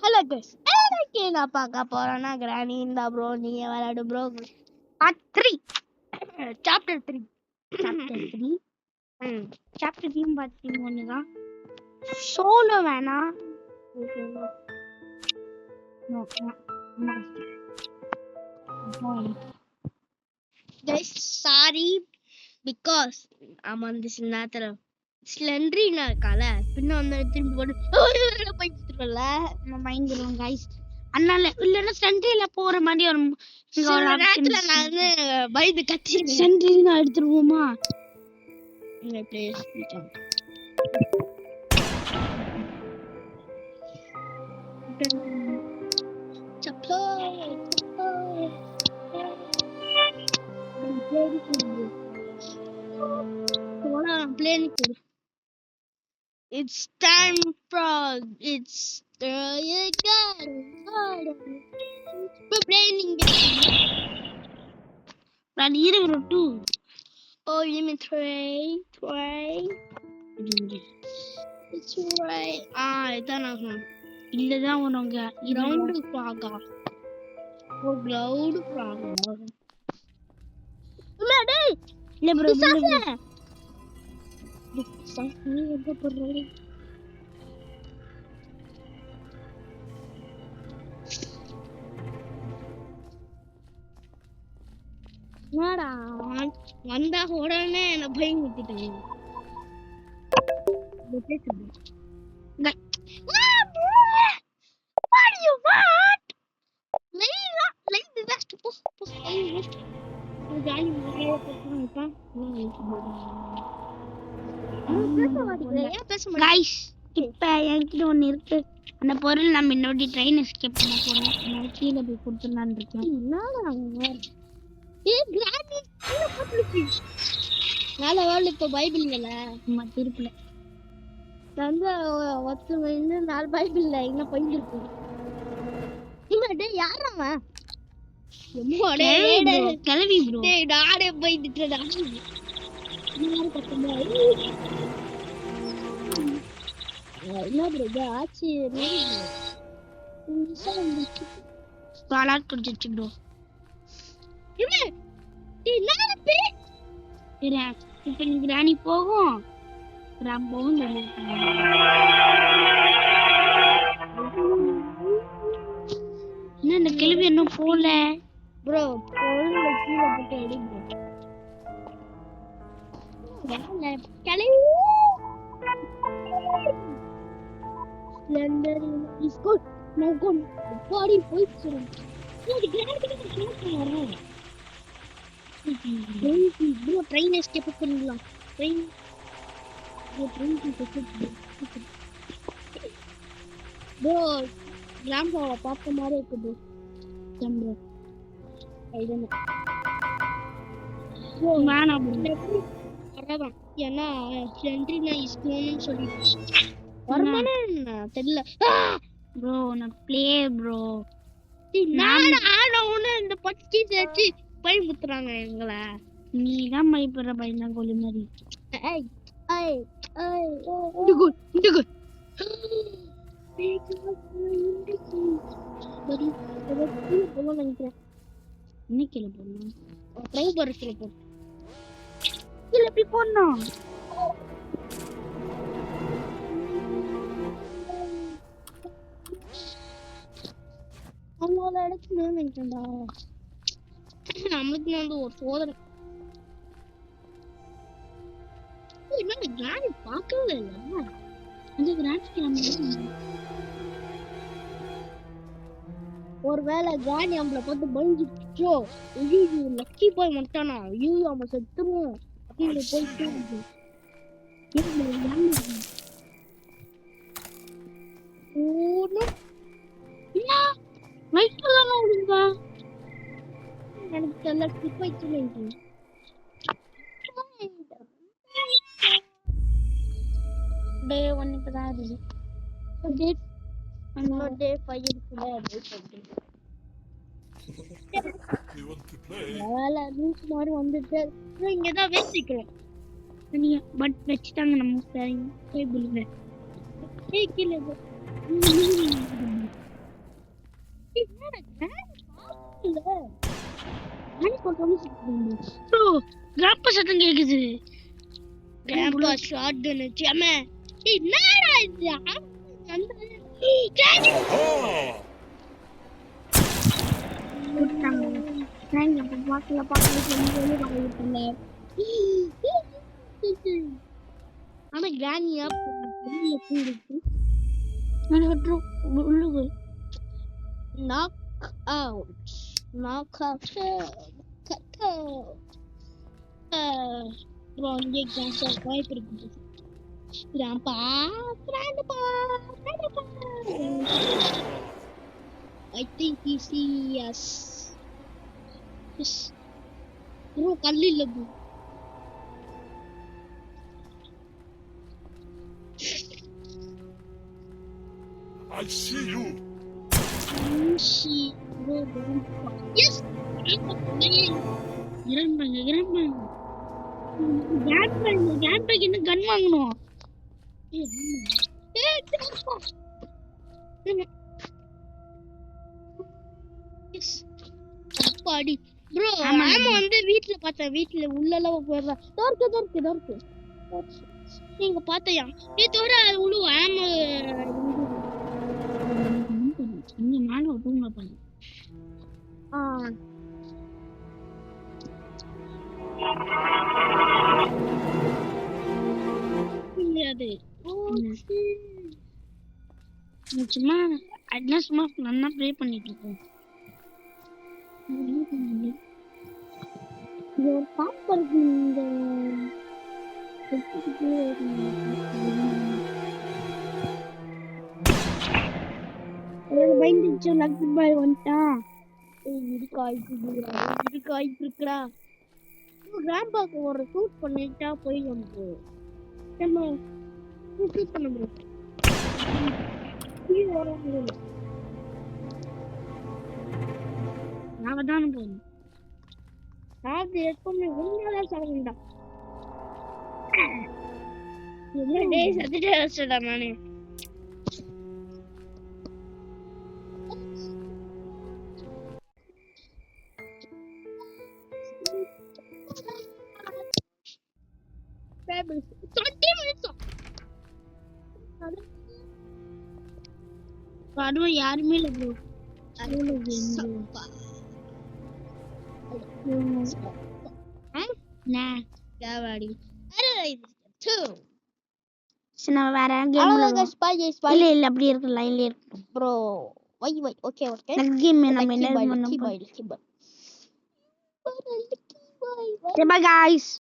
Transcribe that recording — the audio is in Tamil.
ஹலோ கைஸ், எனக்கு என்ன பார்க்க போறோம்னா கிரானி இந்த ப்ரோ நீங்க விளையாடு ப்ரோ பார்ட் 3 சாப்டர் 3 சாப்டர் 3 பாத்தீங்கன்னா சோலோ வேணா கைஸ் சாரி பிகாஸ் அந்த சில நேரத்துல ஸ்லெண்ட்ரினா இருக்கால பின்ன வந்து திரும்பி போட்டு போயிட்டுல நம்ம பயந்துருவோம் கைஸ். அதனால இல்லைன்னா ஸ்லெண்ட்ரில போற மாதிரி ஒரு நேரத்துல நான் வந்து பயந்து கத்தி ஸ்லெண்ட்ரினா எடுத்துருவோமா It's time for it's playing நான் இருக்கிறோம் to oh let me try it's right இதான் நான் இல்லதான் உனங்க கிரவுண்ட் ஃப்ராகா ஓ கிரவுண்ட் ஃப்ராகா டேய் இல்ல ப்ரோ நீ எங்க போறீங்க என்னடா வந்தா உடனே என்ன பயம் விட்டுட்டேன் What do you want? Like the best guys இப்ப என்கிட்ட ஒண்ணு இருக்கு அந்த பொருள் நம்ம இன்னொரு ட்ரெயின் எஸ்கேப் பண்ண போறோம் நான் கீழே போய் கொடுத்துடலான்னு இருக்கேன் மேல வேர்ல்டு இப்ப பைபிள் இல்ல திருப்பில வந்து ஒருத்தர் இன்னும் 4 பைபிள் இல்ல இன்னும் போயிருக்கும் இவன் யாரா கிளவி ப்ரோ நானே போயிட்டுடா என்ன ப்ரோ ஆச்சு பாலாட் குடிச்சிச்சு ப்ரோ இப்ப நீ கிராணி போகும் ரொம்ப என்ன இந்த கேள்வி இன்னும் போல ப்ரோ கீழே போட்டு எடி ட்ரெயின் எஸ்கேப் பண்ணலாம் ட்ரெயின் ப்ரோ கிராம்பாவை பார்த்த மாதிரி இருக்கு ப்ரோ வேணாம் வரதான் ஏன்னா சென்ட்ரினா இஸ்கோன்னு சொல்லிடுச்சு வரமானே தெரியல ப்ரோ நான் ப்ளே ப்ரோ நான் ஆனவுன்னு இந்த பச்சி சேர்த்து பயமுத்துறாங்க எங்களை நீ தான் பயப்படுற பயந்தா கோழி மாதிரி நினைக்கிறேன் இன்னைக்கு போடணும் ட்ரைவ் பரிசுல போ இல்ல எப்படி போடணும் அவங்களோட இடத்துல நினைக்கிறேன்டா நம்மளுக்கு வந்து ஒரு சோதனை என்ன கிராணி பார்க்கவே இல்லை அந்த கிராண்டிக்கு நம்ம ஒருவேளை கிராணி நம்மளை பார்த்து பயந்துச்சோ ஐயோ லக்கி போய் மாட்டானா ஐயோ நம்ம செத்துருவோம் அப்படின்னு போயிட்டு எனக்கு தெரியல ஸ்கிப் ஆயிடுச்சு டே 1 இப்பதான் இருந்துச்சு டே 5 இருக்குல்ல மாதிரி வந்துட்டு இங்கதான் வேசிக்கிறோம் பட் வச்சுட்டாங்க நம்ம டேபிள்ல கீழே கிராப்பா சத்தம் கேக்குது. கிராப்பா ஷாட் கன் வச்சு அம்மா என்னடா இது ஆனா கிரானியா knock out அப்புறம் இங்கே கேன்சர் வாய்ப்பு இருக்குது. grandpa I think he see us. Yes. Bro, கல்லு இல்ல bro. I see you. Bro, yes. grandpa என்ன கன் வாங்கணும். அப்பாடி ப்ரோ ஆமா வந்து வீட்ல பார்த்தேன். வீட்ல உள்ளலாம் போறா தோர்க்கு நீங்க பார்த்தயா நீ தோற உள்ள ஆமா இங்க மேல ஒட்டுங்க பாரு. அது சும்மா அட்னா சும்மா நல்லா ப்ளே பண்ணிட்டு இருக்கோம். ஒரு பாப்பர் இந்த பயந்துச்சு லக் பாய் வந்துட்டான். இதுக்கு இருக்குடா. கிராம்பாக்கு ஒரு ஷூட் பண்ணிட்டா போய் வந்து நம்ம ஷூட் பண்ண முடியும். நாம தானே போகணும். அது எப்பவுமே உண்மையாதான் சொல்லுங்கடா. டேய் சத்திட்டே வச்சுடா நானே. அதுவும் யாருமே இல்ல ப்ரோ. வேற கேம் இல்ல அப்படி இருக்கு லைன்ல இருக்கு ப்ரோ. வை ஓகே கேம் நம்ம என்ன பண்ணோம். By guys.